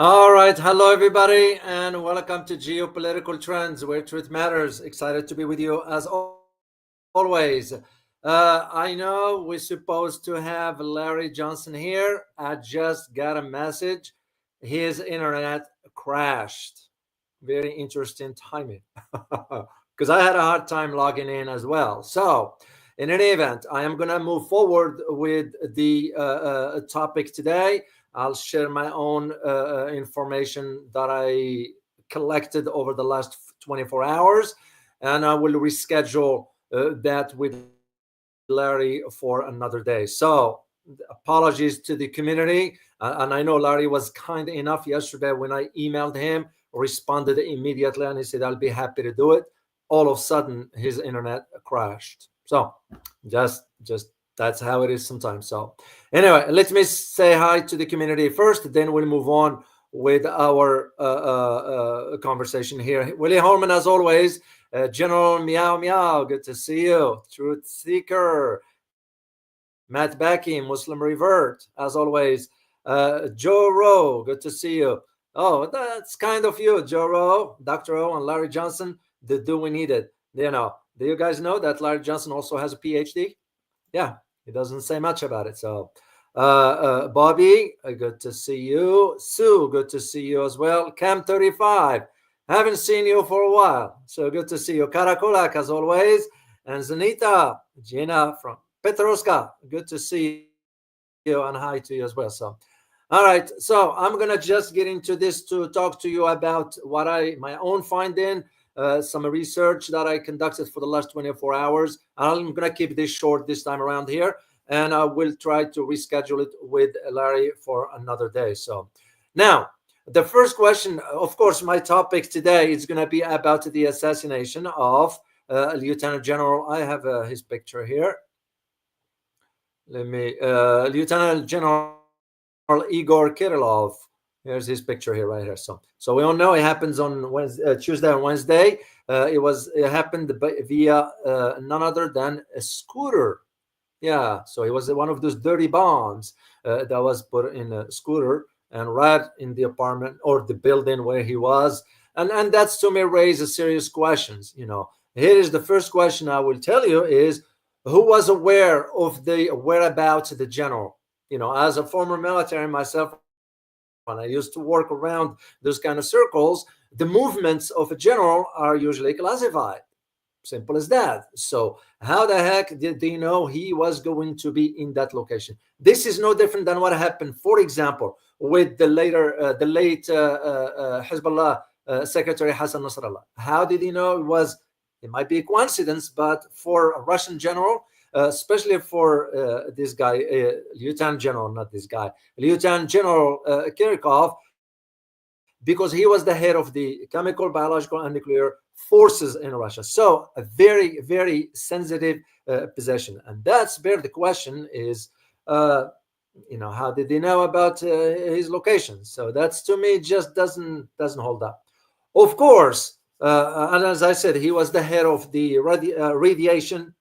All right. Hello, everybody, and welcome to Geopolitical Trends, where truth matters. Excited to be with you as always. I know we're supposed to have Larry Johnson here. I just got a message. His internet crashed. Very interesting timing because I had a hard time logging in as well. So, in any event, I am going to move forward with the topic today. I'll share my own information that I collected over the last 24 hours, and I will reschedule that with Larry for another day. So, apologies to the community. And I know Larry was kind enough yesterday when I emailed him, responded immediately, and he said, I'll be happy to do it. All of a sudden, his internet crashed. So, just that's how it is sometimes. So, anyway, let me say hi to the community first, then we'll move on with our conversation here. Willie Holman, as always, General Meow Meow, good to see you. Truth Seeker, Matt Becky, Muslim Revert, as always. Joe Rowe, good to see you. Oh, that's kind of you, Joe Rowe, Dr. O, and Larry Johnson. Do we need it? Do you guys know that Larry Johnson also has a PhD? Yeah, he doesn't say much about it. So, Bobby, good to see you. Sue, good to see you as well. Cam 35, haven't seen you for a while. So good to see you. Karakulak, as always. And Zanita, Gina from Petrovska, good to see you, and hi to you as well. So, all right. So I'm going to just get into this to talk to you about what my own finding, some research that I conducted for the last 24 hours. I'm going to keep this short this time around here, and I will try to reschedule it with Larry for another day. So now, the first question, of course, my topic today is going to be about the assassination of Lieutenant General. I have his picture here. Lieutenant General Igor Kirillov. Here's his picture here, right here. So we all know it happens on Tuesday and Wednesday. It happened via none other than a scooter. Yeah, so it was one of those dirty bombs that was put in a scooter and right in the apartment or the building where he was. And that's to me raises serious questions. Here is the first question I will tell you is, who was aware of the whereabouts of the general? As a former military myself, when I used to work around those kind of circles, the movements of a general are usually classified. Simple as that. So how the heck did they know he was going to be in that location? This is no different than what happened, for example, with the late Hezbollah Secretary Hassan Nasrallah. How did he know it might be a coincidence, but for a Russian general, especially for this guy, Lieutenant General, not this guy, Lieutenant General Kirikov, because he was the head of the chemical, biological, and nuclear forces in Russia. So a very, very sensitive position. And that's where the question is, how did they know about his location? So that's, to me, just doesn't hold up. Of course, and as I said, he was the head of the radiation,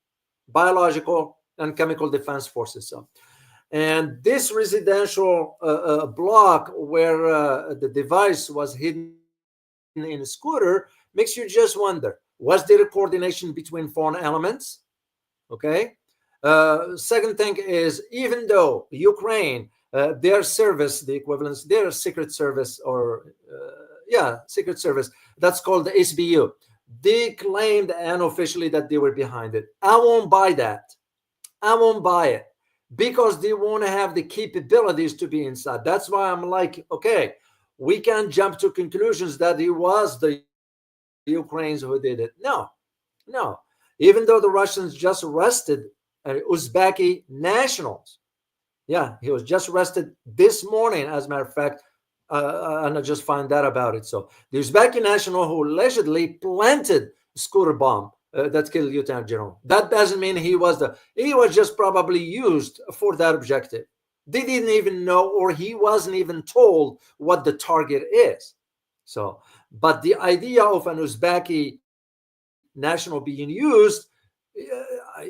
biological, and chemical defense forces. And this residential block where the device was hidden in a scooter makes you just wonder, was there a coordination between foreign elements? Okay. Second thing is, even though Ukraine, their service, the equivalence, their secret service secret service, that's called the SBU, they claimed unofficially that they were behind it. I won't buy that. I won't buy it, because they won't have the capabilities to be inside. That's why I'm like, okay, we can't jump to conclusions that it was the Ukrainians who did it. No. Even though the Russians just arrested Uzbeki nationals. Yeah, he was just arrested this morning, as a matter of fact, and I just found out about it. So the Uzbeki national who allegedly planted a scooter bomb that killed Lieutenant General. That doesn't mean he was just probably used for that objective. They didn't even know, or he wasn't even told what the target is. So, but the idea of an Uzbeki national being used,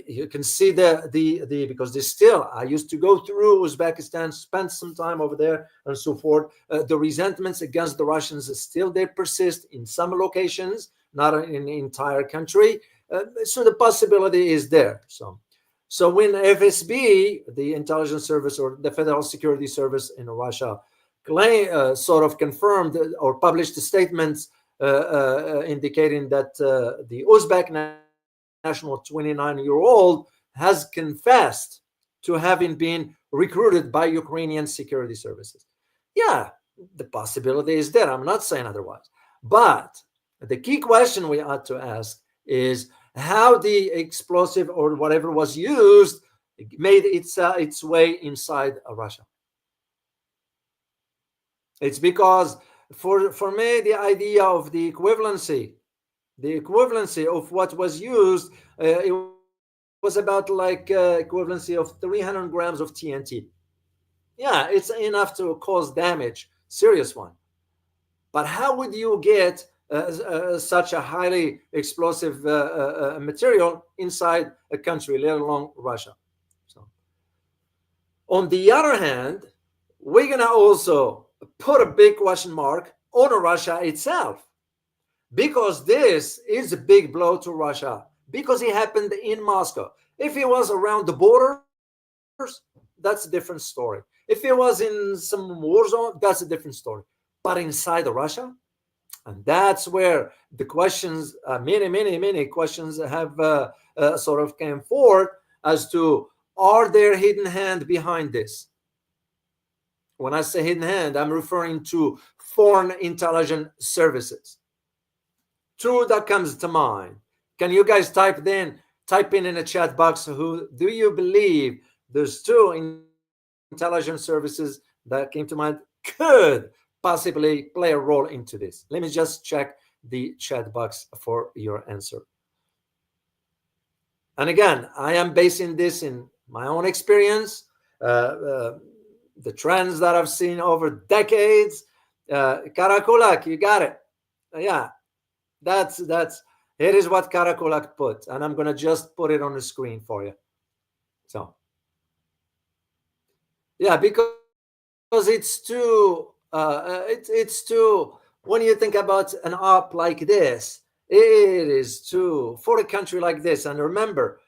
you can see the because they still, I used to go through Uzbekistan, spent some time over there and so forth. The resentments against the Russians still, they persist in some locations, not in the entire country. So the possibility is there. So when FSB, the intelligence service or the Federal Security Service in Russia, sort of confirmed or published statements indicating that the Uzbek national 29-year-old has confessed to having been recruited by Ukrainian security services. Yeah, the possibility is there. I'm not saying otherwise. But the key question we ought to ask is how the explosive or whatever was used made its way inside Russia. It's because for me, the idea of the equivalency of what was used, it was about like equivalency of 300 grams of TNT. Yeah, it's enough to cause damage, serious one. But how would you get such a highly explosive material inside a country, let alone Russia? So, on the other hand, we're gonna also put a big question mark on Russia itself, because this is a big blow to Russia, because it happened in Moscow. If it was around the borders, that's a different story. If it was in some war zone, that's a different story. But inside Russia, and that's where the questions, many questions have sort of came forward as to, are there hidden hand behind this? When I say hidden hand, I'm referring to foreign intelligence services. Two that comes to mind. Can you guys type in the chat box, who do you believe there's two intelligence services that came to mind could possibly play a role into this? Let me just check the chat box for your answer. And again, I am basing this in my own experience, the trends that I've seen over decades. Karakulak, you got it. Yeah, that's it is what Karakulak put, and I'm gonna just put it on the screen for you. So yeah, because it's too it's too, when you think about an op like this, it is too, for a country like this. And remember,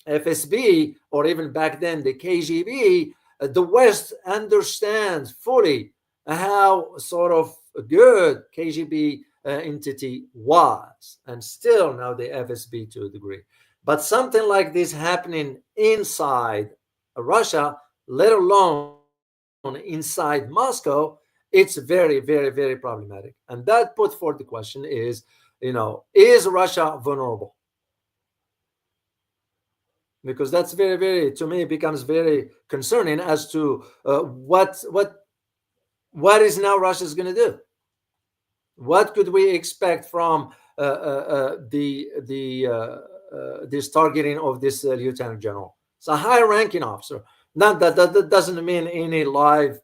FSB, or even back then the KGB, the West understands fully how sort of good KGB entity was, and still now the FSB to a degree. But something like this happening inside Russia, let alone inside Moscow, it's very, very, very problematic. And that put forth the question is, is Russia vulnerable? Because that's very, very, to me, it becomes very concerning as to what is now Russia's going to do. What could we expect from this targeting of this lieutenant general? It's a high-ranking officer. Not that doesn't mean any live.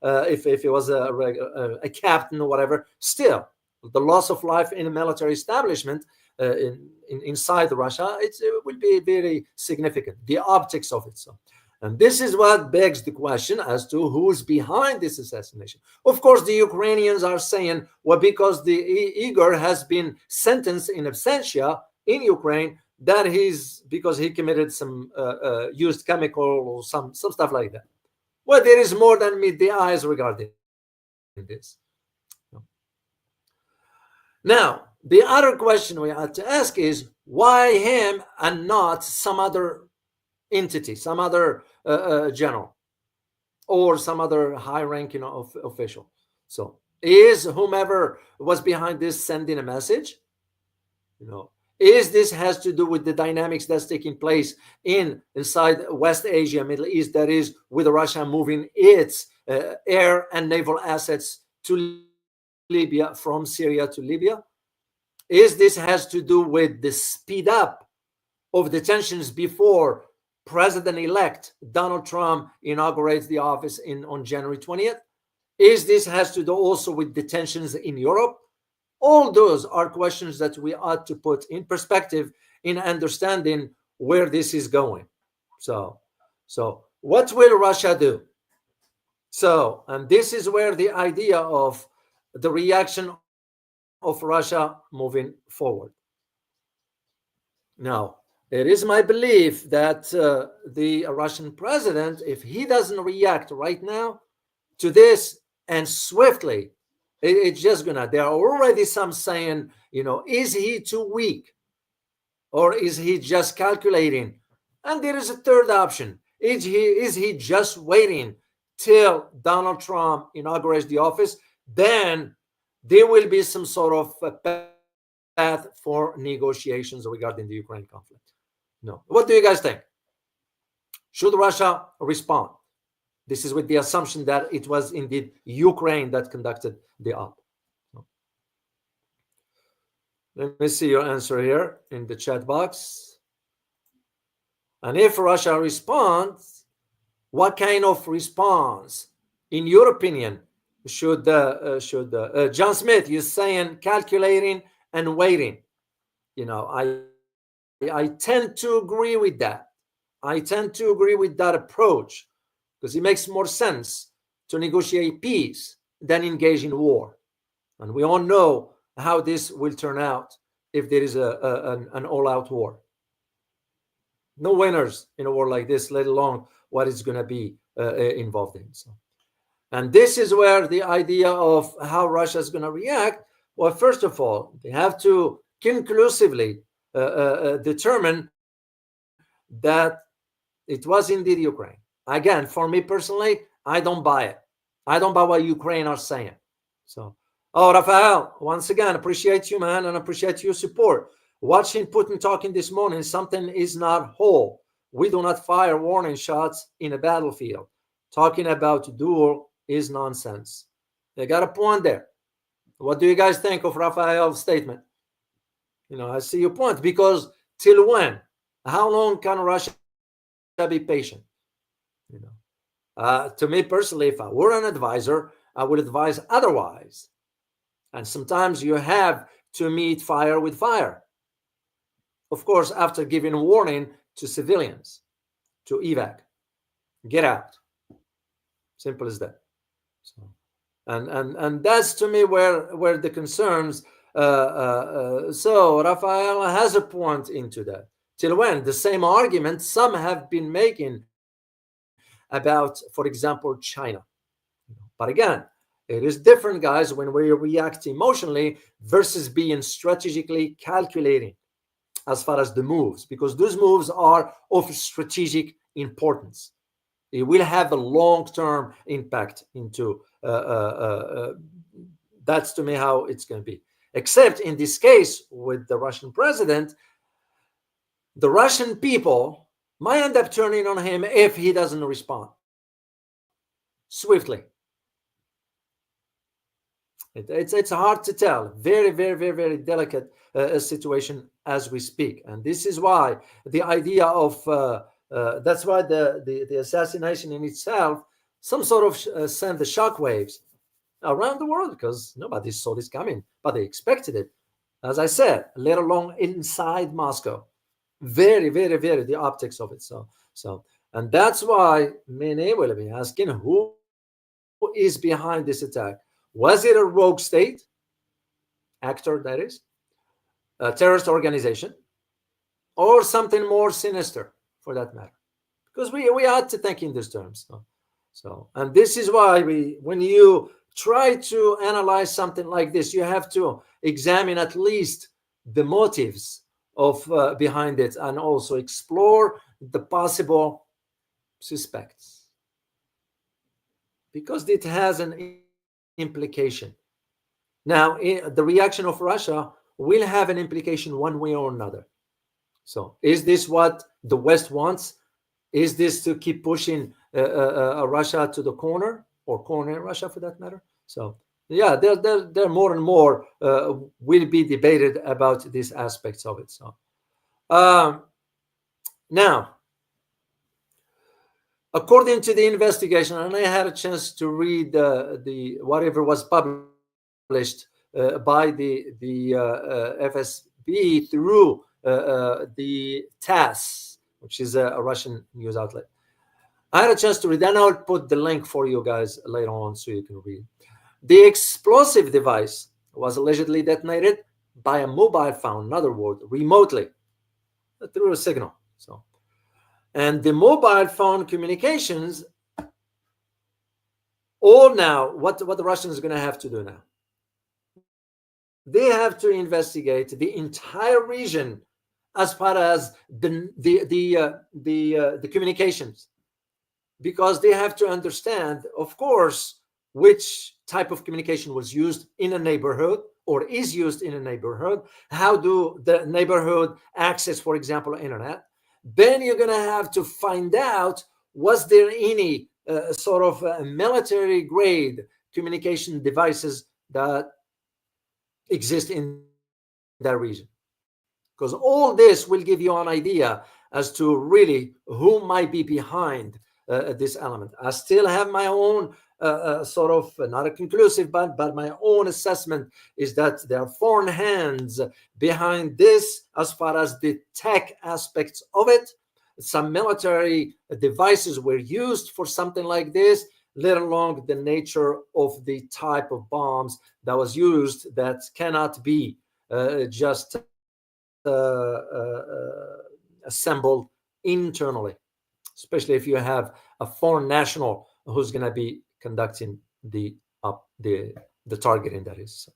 If it was a captain or whatever, still the loss of life in a military establishment inside Russia, it will be very significant. The optics of it. So, and this is what begs the question as to who's behind this assassination. Of course, the Ukrainians are saying, well, because the Igor has been sentenced in absentia in Ukraine, that because he committed some used chemical or some stuff like that. Well, there is more than meet the eyes regarding this. Now, the other question we have to ask is, why him and not some other entity, some other general, or some other high-ranking official? So, is whomever was behind this sending a message? Is this has to do with the dynamics that's taking place inside West Asia, Middle East, that is with Russia moving its air and naval assets to Libya, from Syria to Libya? Is this has to do with the speed up of the tensions before President-elect Donald Trump inaugurates the office on January 20th? Is this has to do also with the tensions in Europe? All those are questions that we ought to put in perspective in understanding where this is going. So what will Russia do? So, and this is where the idea of the reaction of Russia moving forward. Now, it is my belief that the Russian president, if he doesn't react right now to this and swiftly, it's just gonna. There are already some saying, is he too weak or is he just calculating? And there is a third option. Is he just waiting till Donald Trump inaugurates the office? Then there will be some sort of a path for negotiations regarding the Ukraine conflict. No. What do you guys think? Should Russia respond? This is with the assumption that it was indeed Ukraine that conducted the op. Let me see your answer here in the chat box. And if Russia responds, what kind of response, in your opinion, should John Smith, you're saying calculating and waiting. I tend to agree with that. I tend to agree with that approach because it makes more sense to negotiate peace than engage in war. And we all know how this will turn out if there is an all-out war. No winners in a war like this, let alone what it's going to be involved in. So, and this is where the idea of how Russia is going to react. Well, first of all, they have to conclusively determine that it was indeed Ukraine. Again, for me personally, I don't buy it. I don't buy what Ukraine are saying. So, Rafael, once again, appreciate you, man, and appreciate your support. Watching Putin talking this morning, something is not whole. We do not fire warning shots in a battlefield. Talking about duel is nonsense. They got a point there. What do you guys think of Rafael's statement? I see your point, because till when? How long can Russia be patient? To me personally, if I were an advisor, I would advise otherwise. And sometimes you have to meet fire with fire. Of course, after giving warning to civilians, to evac, get out. Simple as that. So, and that's to me where the concerns. So Rafael has a point into that. Till when? The same argument some have been making about, for example, China. But again, it is different, guys, when we react emotionally versus being strategically calculating as far as the moves, because those moves are of strategic importance. It will have a long-term impact into that's to me how it's going to be. Except in this case with the Russian president, the Russian people might end up turning on him if he doesn't respond swiftly. It's hard to tell. Very, very, very, very delicate situation as we speak. And this is why the idea of that's why the assassination in itself, some sort of send the shockwaves around the world, because nobody saw this coming, but they expected it. As I said, let alone inside Moscow. Very, very, very the optics of it. So, and that's why many will be asking, who is behind this attack? Was it a rogue state, actor that is, a terrorist organization, or something more sinister for that matter? Because we ought to think in these terms. So, and this is why when you try to analyze something like this, you have to examine at least the motives of behind it, and also explore the possible suspects, because it has an implication. Now, the reaction of Russia will have an implication one way or another. So, is this what the West wants? Is this to keep pushing Russia to the corner, or corner Russia for that matter? So, yeah, there more and more will be debated about these aspects of it. So, now, according to the investigation, and I had a chance to read the whatever was published by the FSB through the TASS, which is a Russian news outlet. I had a chance to read, and I'll put the link for you guys later on so you can read. The explosive device was allegedly detonated by a mobile phone, in other words, remotely through a signal. So, and the mobile phone communications, all now, what the Russians are going to have to do now? They have to investigate the entire region as far as the communications, because they have to understand, of course, which type of communication was used in a neighborhood or is used in a neighborhood. How do the neighborhood access, for example, internet? Then you're going to have to find out, was there any sort of military grade communication devices that exist in that region? Because all this will give you an idea as to really who might be behind this element. I still have my own sort of, not a conclusive, but my own assessment is that there are foreign hands behind this as far as the tech aspects of it. Some military devices were used for something like this, let alone the nature of the type of bombs that was used that cannot be just assembled internally, especially if you have a foreign national who's going to be conducting the targeting, that is.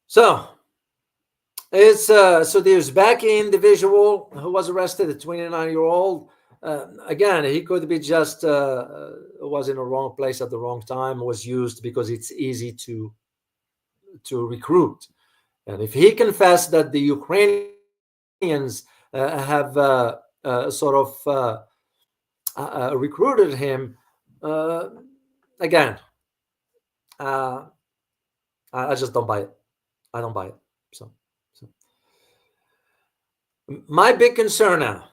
So it's so the Uzbeki individual who was arrested, a 29-year-old. Again, he could be just was in the wrong place at the wrong time, was used because it's easy to recruit. And if he confessed that the Ukrainians have sort of recruited him, again, I just don't buy it. I don't buy it. So my big concern now,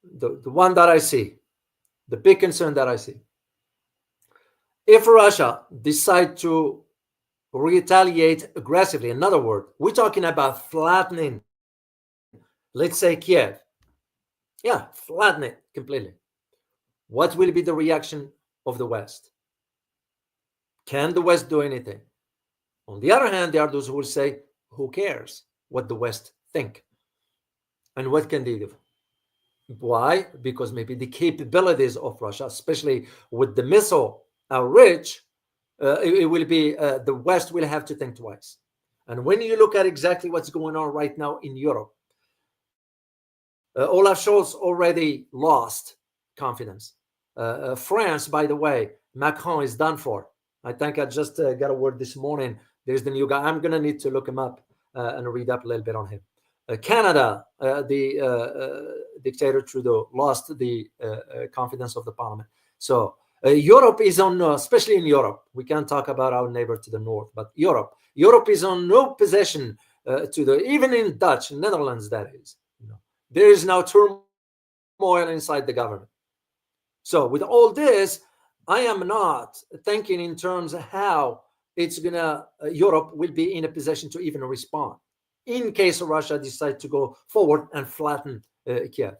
the one that I see, the big concern that I see, if Russia decide to retaliate aggressively, in other words, we're talking about flattening, let's say, Kiev. Yeah, flatten it completely. What will be the reaction of the West? Can the West do anything? On the other hand, there are those who will say, who cares what the West think? And what can they do? Why? Because maybe the capabilities of Russia, especially with the missile outreach, it will be, the West will have to think twice. And when you look at exactly what's going on right now in Europe, Olaf Scholz already lost confidence. France, by the way, Macron is done for. I think I just got a word this morning. There's the new guy. I'm going to need to look him up and read up a little bit on him. Canada, the dictator Trudeau, lost the confidence of the parliament. So Europe is on, especially in Europe, we can't talk about our neighbor to the north, but Europe is on no possession to the, even in Dutch, Netherlands, that is. There is now turmoil inside the government. So with all this, I am not thinking in terms of how it's gonna, Europe will be in a position to even respond in case Russia decides to go forward and flatten Kiev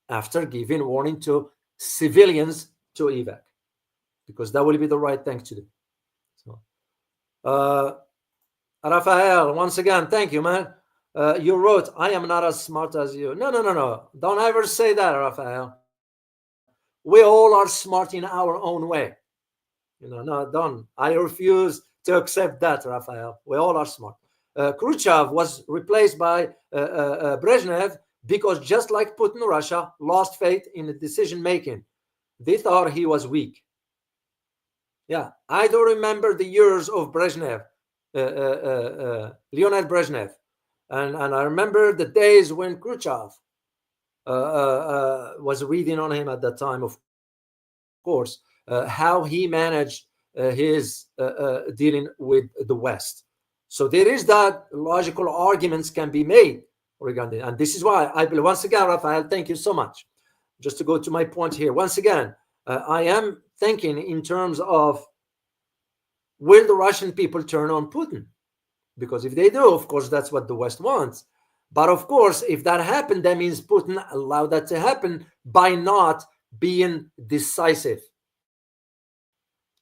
after giving warning to civilians to evac, because that will be the right thing to do. So, Rafael, once again, thank you, man. You wrote, I am not as smart as you. No. Don't ever say that, Rafael. We all are smart in our own way. No, don't. I refuse to accept that, Rafael. We all are smart. Khrushchev was replaced by Brezhnev because, just like Putin, Russia lost faith in the decision-making. They thought he was weak. Yeah, I do remember the years of Brezhnev, Leonid Brezhnev. And I remember the days when Khrushchev was reading on him at that time, of course, how he managed his dealing with the West. So there is that logical arguments can be made regarding, and this is why I believe, once again, Rafael, thank you so much. Just to go to my point here, once again, I am thinking in terms of will the Russian people turn on Putin? Because if they do, of course, that's what the West wants. But of course, if that happened, that means Putin allowed that to happen by not being decisive.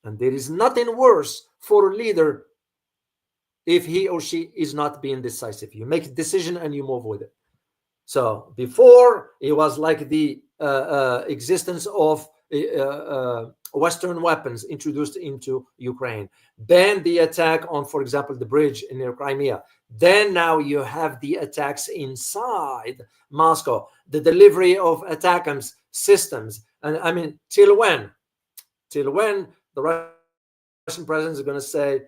And there is nothing worse for a leader if he or she is not being decisive. You make a decision and you move with it. So before, it was like the existence of Western weapons introduced into Ukraine. Then the attack on, for example, the bridge near Crimea. Then now you have the attacks inside Moscow, the delivery of ATACMS systems. And I mean, till when? Till when the Russian president is going to say,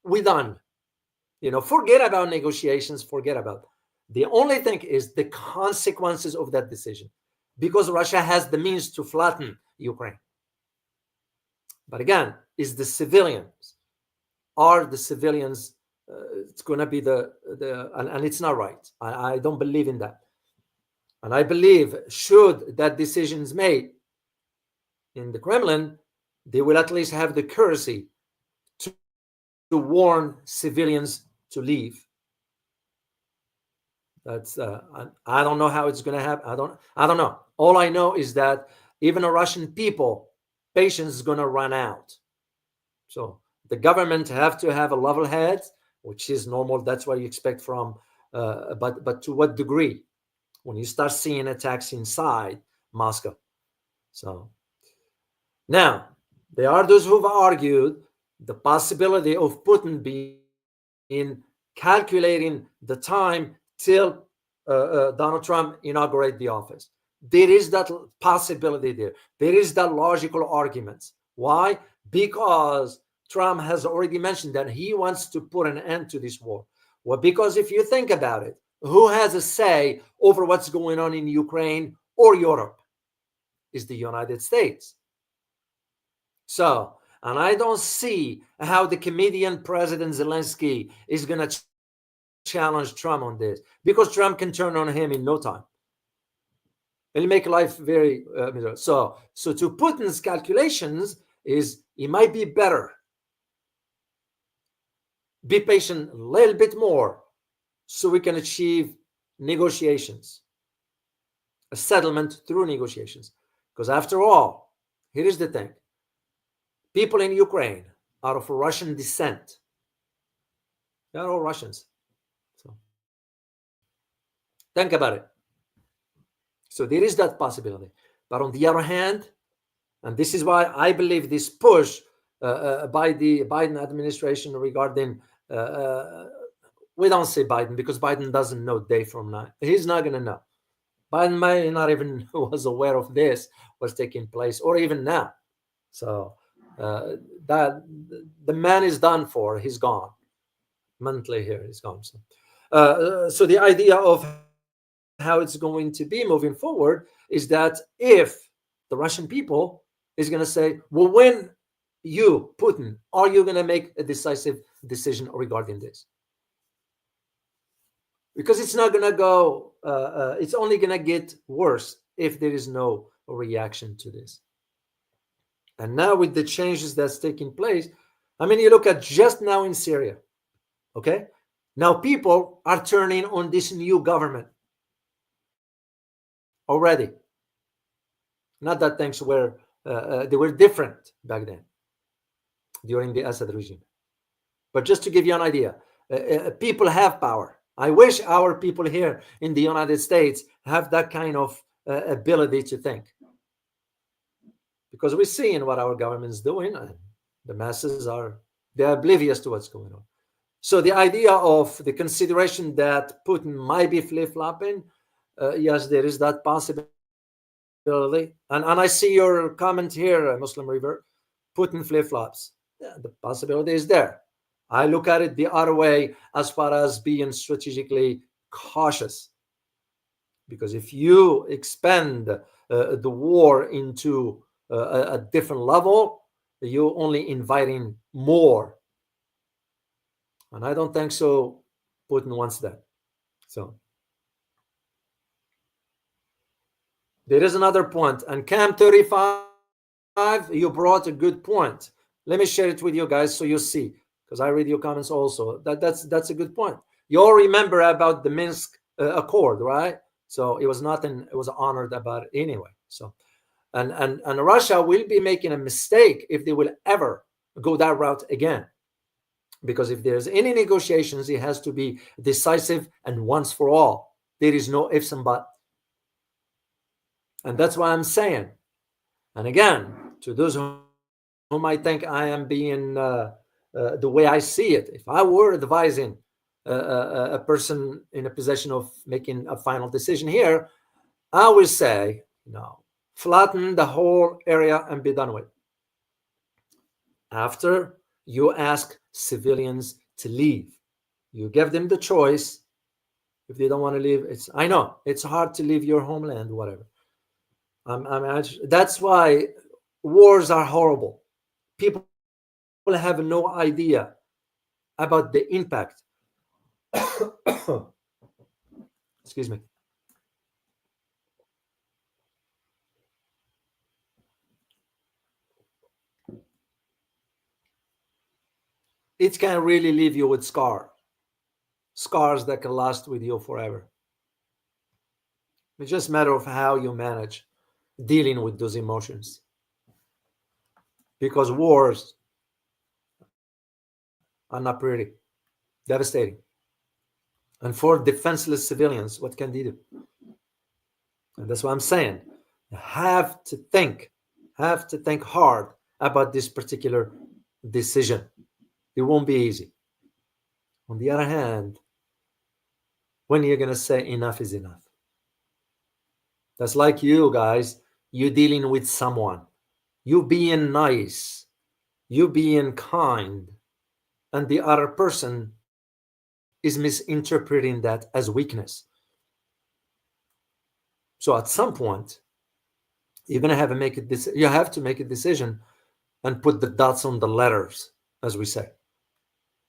we're done. Forget about negotiations, forget about. The only thing is the consequences of that decision, because Russia has the means to flatten Ukraine. But again, are the civilians, it's going to be and it's not right. I don't believe in that. And I believe, should that decision is made in the Kremlin, they will at least have the courtesy to warn civilians to leave. That's I don't know how it's going to happen. I don't know. All I know is that even a Russian people, patience is going to run out. So the government have to have a level head, which is normal. That's what you expect from. But to what degree? When you start seeing attacks inside Moscow. So now there are those who've argued the possibility of Putin being calculating the time till Donald Trump inaugurate the office. There is that possibility there. There is that logical argument. Why? Because Trump has already mentioned that he wants to put an end to this war. Well, because if you think about it, who has a say over what's going on in Ukraine or Europe? Is the United States. So, and I don't see how the comedian President Zelensky is going to challenge Trump on this, because Trump can turn on him in no time. It'll make life very miserable. So to Putin's calculations is, it might be better. Be patient a little bit more so we can achieve negotiations, a settlement through negotiations. Because after all, here is the thing. People in Ukraine are of Russian descent. They're all Russians. So think about it. So there is that possibility. But on the other hand, and this is why I believe this push by the Biden administration regarding, we don't say Biden because Biden doesn't know day from night. He's not going to know. Biden may not even was aware of this was taking place, or even now. So that the man is done for. He's gone. Mentally here, he's gone. So the idea of how it's going to be moving forward is that if the Russian people is going to say, well, when you, Putin, are you going to make a decisive decision regarding this? Because it's not going to go, it's only going to get worse if there is no reaction to this. And now with the changes that's taking place, I mean, you look at just now in Syria, okay? Now people are turning on this new government already. Not that things were, they were different back then during the Assad regime. But just to give you an idea, people have power. I wish our people here in the United States have that kind of ability to think. Because we're seeing what our government's doing, and the masses they're oblivious to what's going on. So the idea of the consideration that Putin might be flip-flopping, yes, there is that possibility. And I see your comment here, Muslim River, Putin flip-flops. Yeah, the possibility is there. I look at it the other way as far as being strategically cautious. Because if you expand the war into a different level, you're only inviting more. And I don't think so Putin wants that. So there is another point. And Cam 35, you brought a good point. Let me share it with you guys so you see. because I read your comments also. That's a good point. You all remember about the Minsk Accord, right? So it was nothing. It was honored about it anyway. So, and Russia will be making a mistake if they will ever go that route again, because if there's any negotiations, it has to be decisive and once for all. There is no ifs and buts, and that's why I'm saying. And again, to those who might think I am being the way I see it, if I were advising a person in a position of making a final decision here, I would say, no, flatten the whole area and be done with. After you ask civilians to leave, you give them the choice. If they don't want to leave, I know it's hard to leave your homeland, whatever. That's why wars are horrible. People have no idea about the impact. Excuse me. It can really leave you with scars that can last with you forever. It's just a matter of how you manage dealing with those emotions, because wars are not pretty, devastating. And for defenseless civilians, what can they do? And that's what I'm saying. You have to think hard about this particular decision. It won't be easy. On the other hand, when you're going to say enough is enough? That's like you guys, you dealing with someone, you being nice, you being kind, and the other person is misinterpreting that as weakness. So at some point, you're going to have to make you have to make a decision and put the dots on the letters, as we say,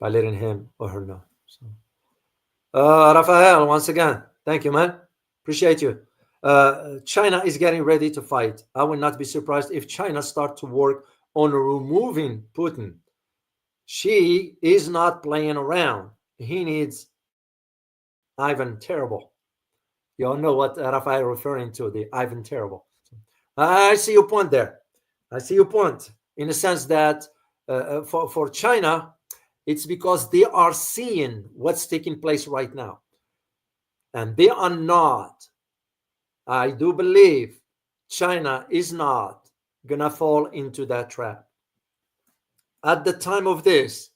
by letting him or her know. So, Rafael, once again, thank you, man. Appreciate you. China is getting ready to fight. I would not be surprised if China start to work on removing Putin. She is not playing around. He needs Ivan Terrible. You all know what Rafael referring to, the Ivan Terrible. I see your point there. I see your point in the sense that for China, it's because they are seeing what's taking place right now. And they are not, I do believe, China is not going to fall into that trap. At the time of this,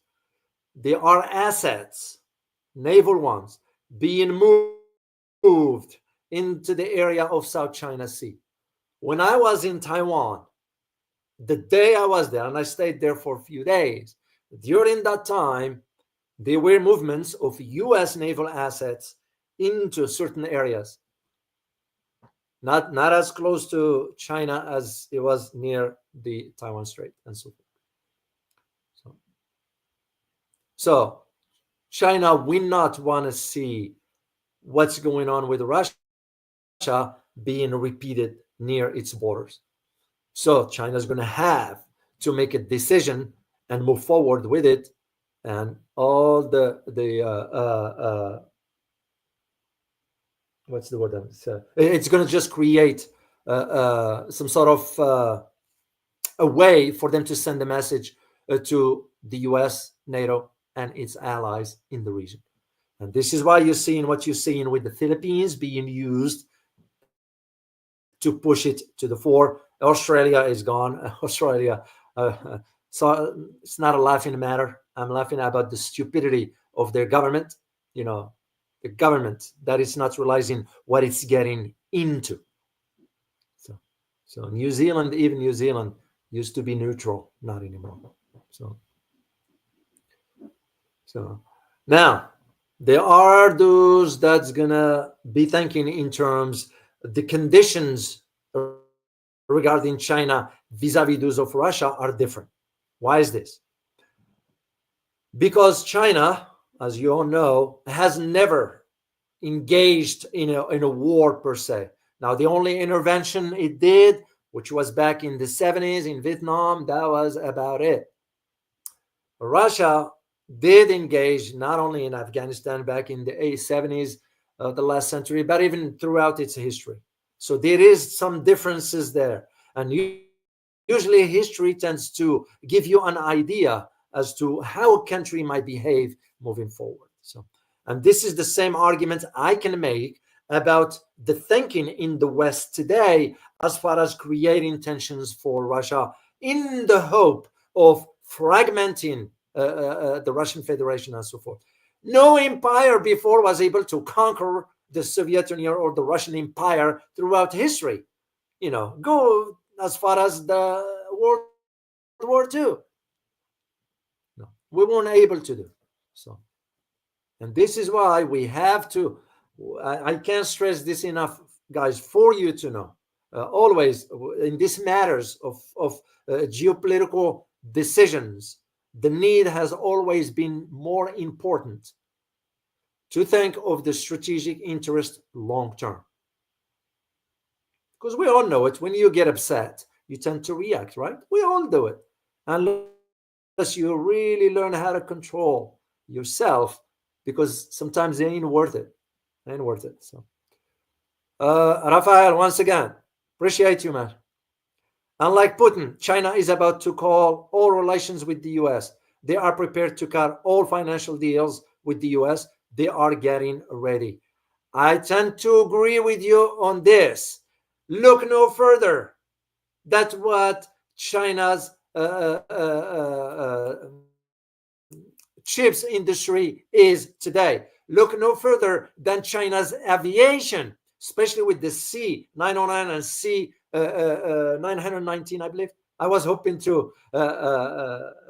there are assets, naval ones, being moved into the area of South China Sea. When I was in Taiwan, the day I was there, and I stayed there for a few days, during that time, there were movements of US naval assets into certain areas. Not as close to China as it was near the Taiwan Strait and so forth. So China will not want to see what's going on with Russia being repeated near its borders. So China is going to have to make a decision and move forward with it, and all the what's the word? It's going to just create some sort of a way for them to send a message to the US, NATO, and its allies in the region. And this is why you're seeing what you're seeing with the Philippines being used to push it to the fore. Australia is gone. Australia, so it's not a laughing matter. I'm laughing about the stupidity of their government. You know, the government that is not realizing what it's getting into. So New Zealand, even New Zealand, used to be neutral, not anymore. So now there are those that's gonna be thinking in terms the conditions regarding China vis-a-vis those of Russia are different. Why is this? Because China, as you all know, has never engaged in a war per se. Now, the only intervention it did, which was back in the 70s in Vietnam, that was about it. Russia did engage not only in Afghanistan back in the 70s of the last century, but even throughout its history. So there is some differences there. And usually history tends to give you an idea as to how a country might behave moving forward. So, and this is the same argument I can make about the thinking in the West today as far as creating tensions for Russia in the hope of fragmenting the Russian Federation and so forth. No empire before was able to conquer the Soviet Union or the Russian Empire throughout history. Go as far as the World War II. No, we weren't able to do so. And this is why we have to, I can't stress this enough, guys, for you to know. Always in these matters of geopolitical decisions, the need has always been more important to think of the strategic interest long term. Because we all know it. When you get upset, you tend to react, right? We all do it. Unless you really learn how to control yourself, because sometimes it ain't worth it. Ain't worth it. So, Rafael, once again, appreciate you, man. Unlike Putin, China is about to call all relations with the US. They are prepared to cut all financial deals with the US. They are getting ready. I tend to agree with you on this. Look no further. That's what China's chips industry is today. Look no further than China's aviation, especially with the C909 and C919, I believe. I was hoping to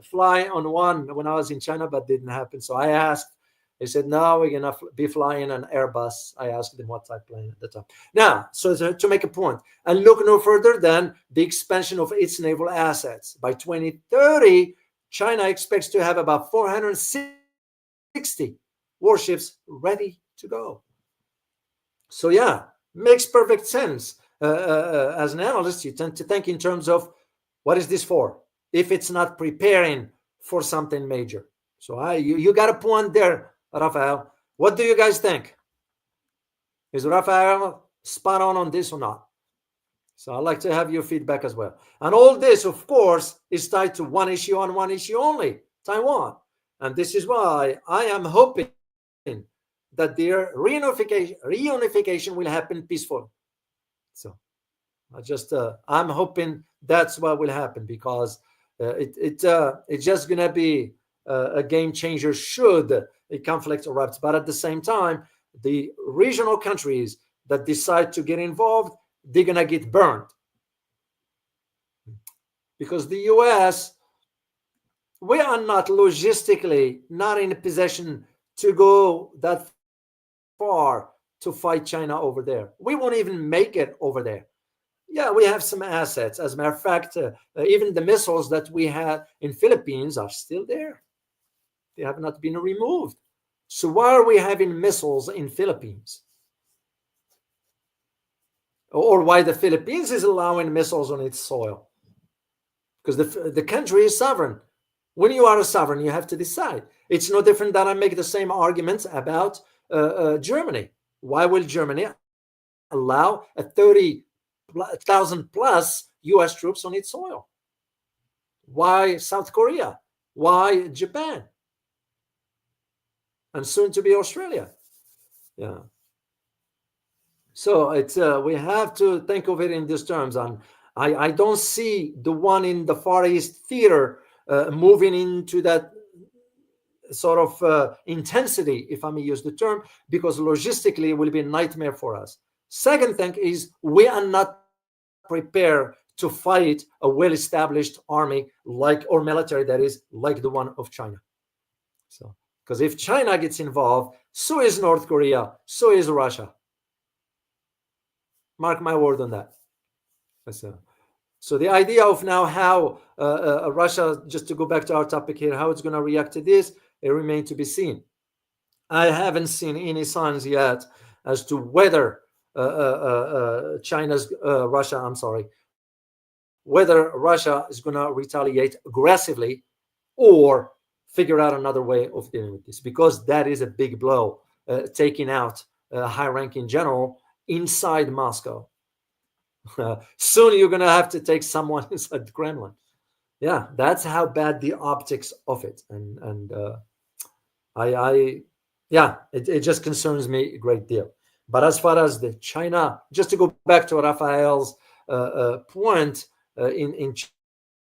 fly on one when I was in China, but didn't happen. So I asked. They said, no, we're going to be flying an Airbus. I asked them what type plane at the time. Now, so to make a point, and look no further than the expansion of its naval assets. By 2030, China expects to have about 460 warships ready to go. So yeah, makes perfect sense. As an analyst, you tend to think in terms of what is this for? If it's not preparing for something major. So you got a point there, Rafael. What do you guys think? Is Rafael spot on this or not? So I'd like to have your feedback as well. And all this, of course, is tied to one issue and one issue only, Taiwan. And this is why I am hoping that their reunification will happen peacefully. So I'm hoping that's what will happen, because it's just going to be a game changer should a conflict erupt. But at the same time, the regional countries that decide to get involved, they're going to get burned. Because the US, we are not logistically not in a position to go that far to fight China over there. We won't even make it over there. Yeah, we have some assets. As a matter of fact, even the missiles that we had in Philippines are still there. They have not been removed. So why are we having missiles in Philippines? Or why the Philippines is allowing missiles on its soil? Because the country is sovereign. When you are a sovereign, you have to decide. It's no different than I make the same arguments about Germany. Why will Germany allow a 30,000 plus US troops on its soil? Why South Korea? Why Japan? And soon to be Australia. Yeah. So it's we have to think of it in these terms. And I don't see the one in the Far East theater moving into that sort of intensity, if I may use the term, because logistically it will be a nightmare for us. Second thing is we are not prepared to fight a well-established army or military that is like the one of China. So, because if China gets involved, so is North Korea, so is Russia. Mark my word on that. So the idea of now how Russia, just to go back to our topic here, how it's going to react to this, it remains to be seen. I haven't seen any signs yet as to whether whether Russia is going to retaliate aggressively or figure out another way of dealing with this, because that is a big blow, taking out a high-ranking general inside Moscow. Soon you're going to have to take someone inside the Kremlin. Yeah, that's how bad the optics of it. And I yeah, it just concerns me a great deal. But as far as the China, just to go back to Raphael's point, in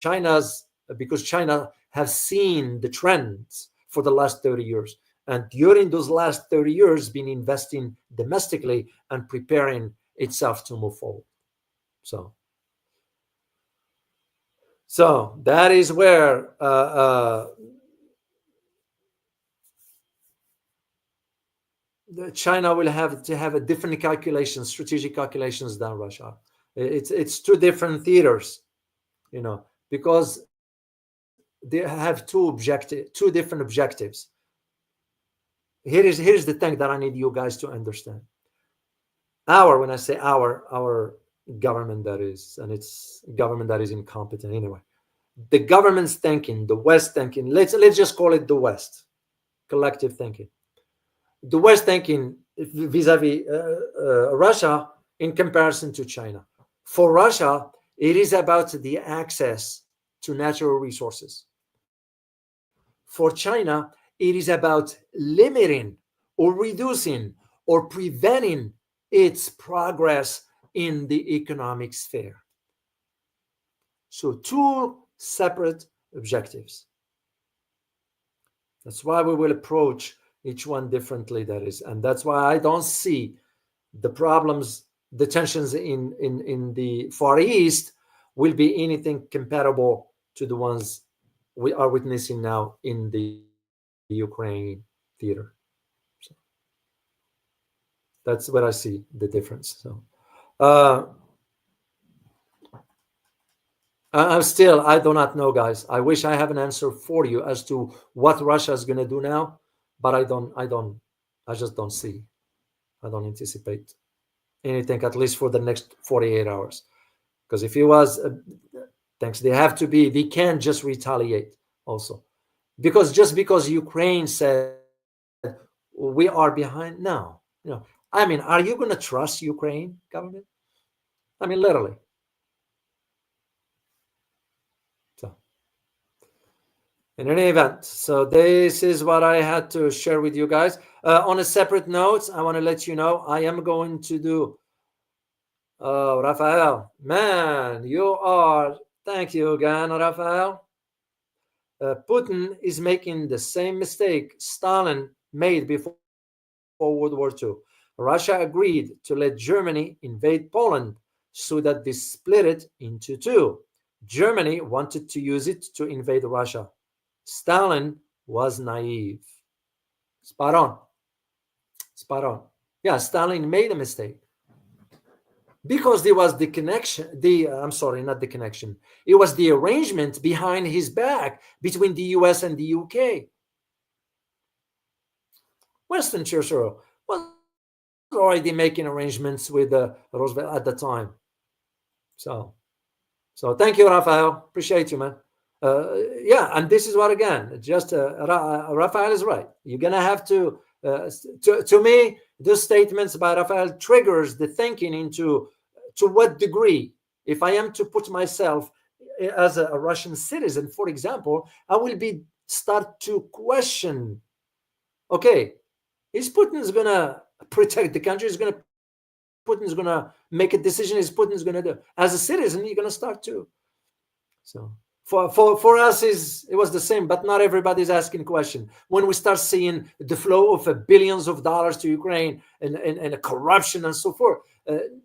China's, because China has seen the trends for the last 30 years. And during those last 30 years, been investing domestically and preparing itself to move forward. So that is where China will have to have a different calculations, strategic calculations than Russia. It's two different theaters, because they have two different objectives. Here's the thing that I need you guys to understand. When I say our government, that is, and it's government that is incompetent anyway. The government's thinking, the West thinking, let's just call it the West, collective thinking. The West thinking vis-a-vis Russia in comparison to China. For Russia, it is about the access to natural resources. For China, it is about limiting or reducing or preventing its progress in the economic sphere. So two separate objectives. That's why we will approach each one differently, that is. And that's why I don't see the problems, the tensions in the Far East will be anything comparable to the ones we are witnessing now in the Ukraine theater. So that's where I see the difference. So I do not know, guys. I wish I have an answer for you as to what Russia is going to do now, but I just don't see. I don't anticipate anything, at least for the next 48 hours. Because if it was, they can't just retaliate also. Just because Ukraine said we are behind, no. I mean, are you going to trust Ukraine government? I mean, literally. So, in any event, so this is what I had to share with you guys. On a separate note, I want to let you know I am going to do. Oh, Raphael, man, thank you again, Raphael. Putin is making the same mistake Stalin made before World War II. Russia agreed to let Germany invade Poland so that they split it into two. Germany wanted to use it to invade Russia. Stalin was naive. Spot on. Yeah, Stalin made a mistake. Because there was the connection, not the connection. It was the arrangement behind his back between the US and the UK. Winston Churchill was already making arrangements with Roosevelt at the time. So thank you, Raphael. Appreciate you, man. Yeah, and this is what, again, just Raphael is right. You're going to have to me, those statements by Raphael triggers the thinking into to what degree, if I am to put myself as a Russian citizen, for example, I will start to question, okay, is Putin's going to protect the country? Putin's going to make a decision? Is Putin's going to do? As a citizen, you're going to start to. So for us, it was the same, but not everybody's asking question. When we start seeing the flow of billions of dollars to Ukraine and corruption and so forth,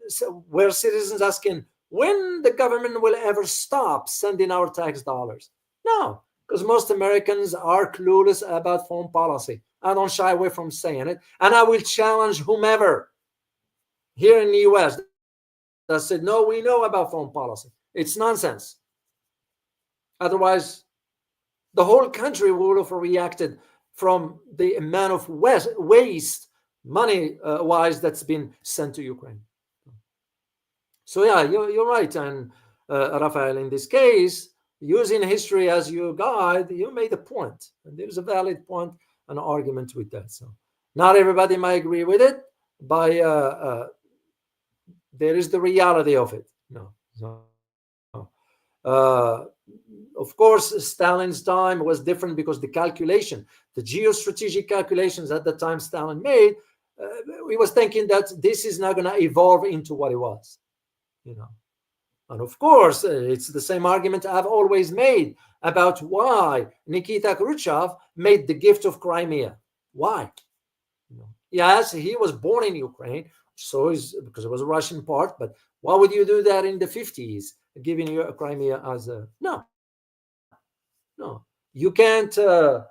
so where citizens asking, when the government will ever stop sending our tax dollars? No, because most Americans are clueless about foreign policy. I don't shy away from saying it. And I will challenge whomever here in the US that said, no, we know about foreign policy. It's nonsense. Otherwise, the whole country would have reacted from the amount of waste, money-wise, that's been sent to Ukraine. So yeah, you're right. And Raphael, in this case, using history as your guide, you made a point, and there's a valid point, an argument with that. So not everybody might agree with it, but there is the reality of it. No, so of course, Stalin's time was different because the calculation, the geostrategic calculations at the time Stalin made, he was thinking that this is not going to evolve into what it was, you know. And of course, it's the same argument I've always made about why Nikita Khrushchev made the gift of Crimea. Why? Yes, he was born in Ukraine, so is because it was a Russian part. But why would you do that in the 50s, giving you Crimea as a no? You can't. You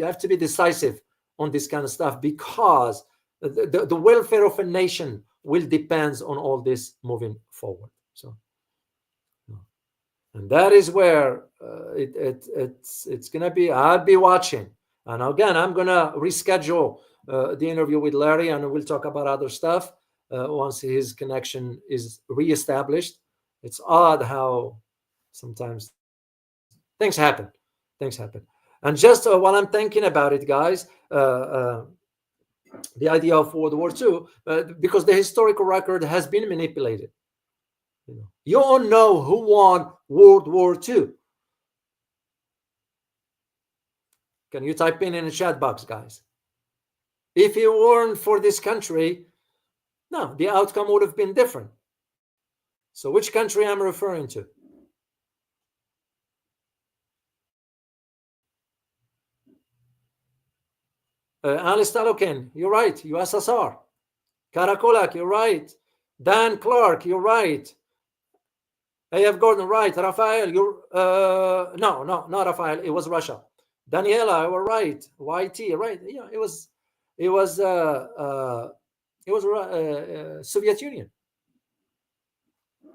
have to be decisive on this kind of stuff because the welfare of a nation will depends on all this moving forward. So, and that is where it's gonna be. I'll be watching, and again, I'm gonna reschedule the interview with Larry, and we'll talk about other stuff once his connection is reestablished. It's odd how sometimes things happen, and just while I'm thinking about it, guys, the idea of World War II, because the historical record has been manipulated. You all know who won World War II. Can you type in the chat box, guys? If it weren't for this country, no, the outcome would have been different. So which country I'm referring to? Ali Stalokin, you're right. USSR. Karakolak, you're right. Dan Clark, you're right. A.F. Gordon, right. Rafael, you're no, not Rafael. It was Russia. Daniela, you were right. YT, right. Yeah, it was Soviet Union.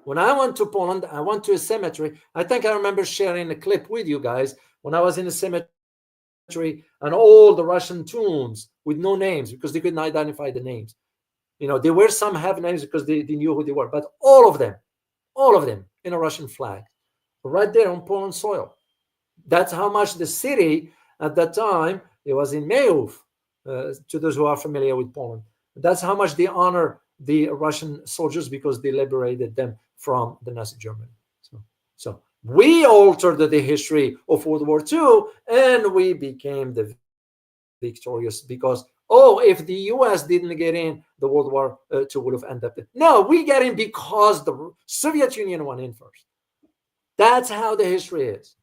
When I went to Poland, I went to a cemetery. I think I remember sharing a clip with you guys when I was in a cemetery and all the Russian tombs with no names because they couldn't identify the names. There were some have names because they knew who they were, but all of them in a Russian flag, right there on Poland soil. That's how much the city at that time, it was in Mayów, to those who are familiar with Poland. That's how much they honor the Russian soldiers because they liberated them from the Nazi Germany. So we altered the history of World War II and we became the victorious because, if the US didn't get in, the World War II would have ended up. No, we get in because the Soviet Union went in first. That's how the history is.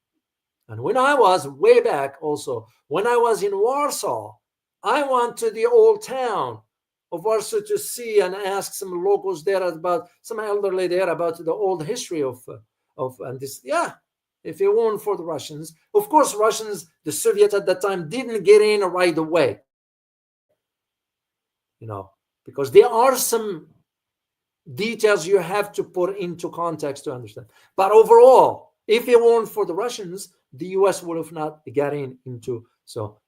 And when I was way back also, when I was in Warsaw, I went to the old town of Warsaw to see and ask some locals there about, some elderly there about the old history of and this, yeah, if it weren't for the Russians, of course, the Soviets at that time didn't get in right away, because there are some details you have to put into context to understand. But overall, if it weren't for the Russians, the US would have not gotten into.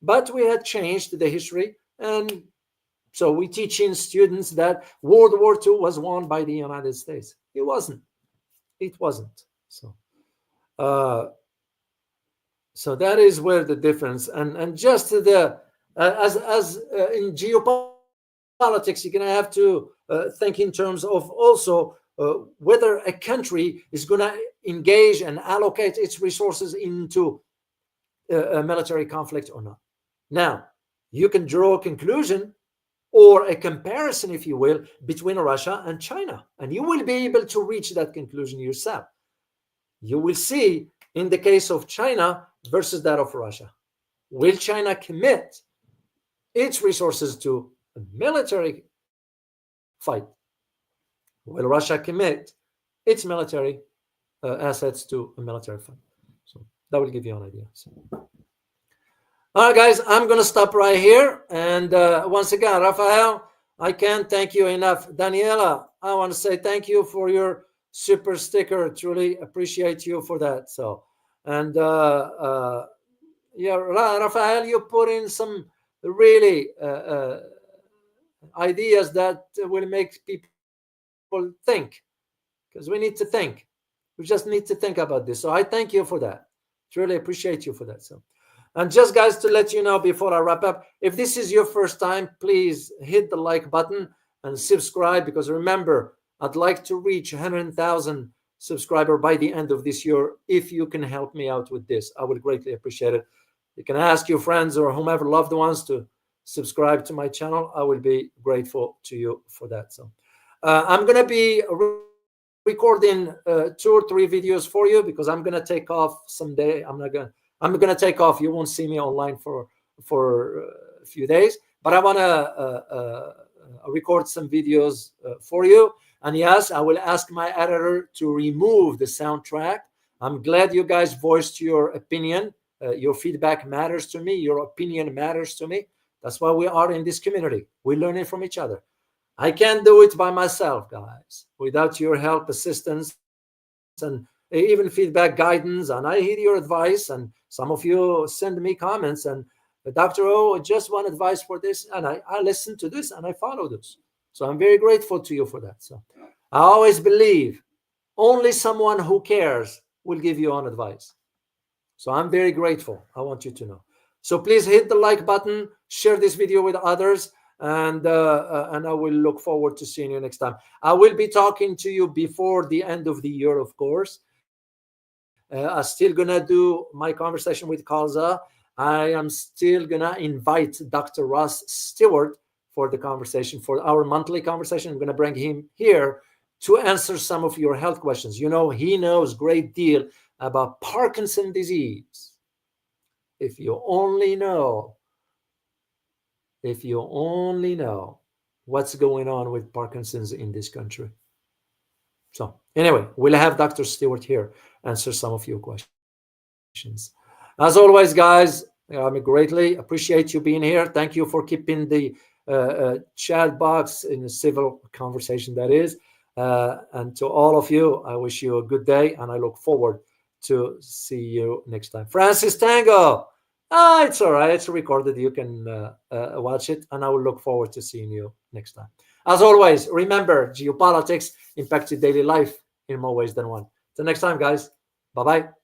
But we had changed the history, and so we teaching students that World War II was won by the United States. It wasn't. So that is where the difference, and just the as in geopolitics, you're gonna have to think in terms of also whether a country is gonna engage and allocate its resources into a military conflict or not. Now, you can draw a conclusion or a comparison, if you will, between Russia and China, and you will be able to reach that conclusion yourself. You will see in the case of China versus that of Russia. Will China commit its resources to a military fight? Will Russia commit its military assets to a military fight? So that will give you an idea. All right, guys, I'm going to stop right here. And once again, Rafael, I can't thank you enough. Daniela, I want to say thank you for your super sticker. Truly appreciate you for that. And yeah, Rafael, you put in some really ideas that will make people think, because we need to think. We just need to think about this. So I thank you for that. Truly appreciate you for that. So, and just guys, to let you know before I wrap up, if this is your first time, please hit the like button and subscribe, because remember, I'd like to reach 100,000 subscriber by the end of this year. If you can help me out with this, I would greatly appreciate it. You can ask your friends or whomever, loved ones, to subscribe to my channel. I will be grateful to you for that. So I'm going to be recording 2 or 3 videos for you, because I'm going to take off someday. I'm going to take off. You won't see me online for a few days, but I want to record some videos for you. And yes, I will ask my editor to remove the soundtrack. I'm glad you guys voiced your opinion. Your feedback matters to me. Your opinion matters to me. That's why we are in this community. We're learning from each other. I can't do it by myself, guys, without your help, assistance, and even feedback, guidance. And I hear your advice, and some of you send me comments, and Dr. O, just one advice for this, and I listen to this and I follow this. So I'm very grateful to you for that. So I always believe only someone who cares will give you on advice. So I'm very grateful. I want you to know. So please hit the like button, share this video with others, and I will look forward to seeing you next time. I will be talking to you before the end of the year, of course. I'm still gonna do my conversation with Kalza. I am still gonna invite Dr. Ross Stewart for the conversation, for our monthly conversation. I'm gonna bring him here to answer some of your health questions. You know, he knows a great deal about Parkinson's disease. If you only know what's going on with Parkinson's in this country. So anyway, we'll have Dr. Stewart here answer some of your questions. As always, guys, I greatly appreciate you being here. Thank you for keeping the chat box in a civil conversation, that is. And to all of you, I wish you a good day, and I look forward to see you next time. Francis Tango. It's all right. It's recorded. You can watch it, and I will look forward to seeing you next time. As always, remember, geopolitics impacts your daily life in more ways than one. Till next time, guys. Bye-bye.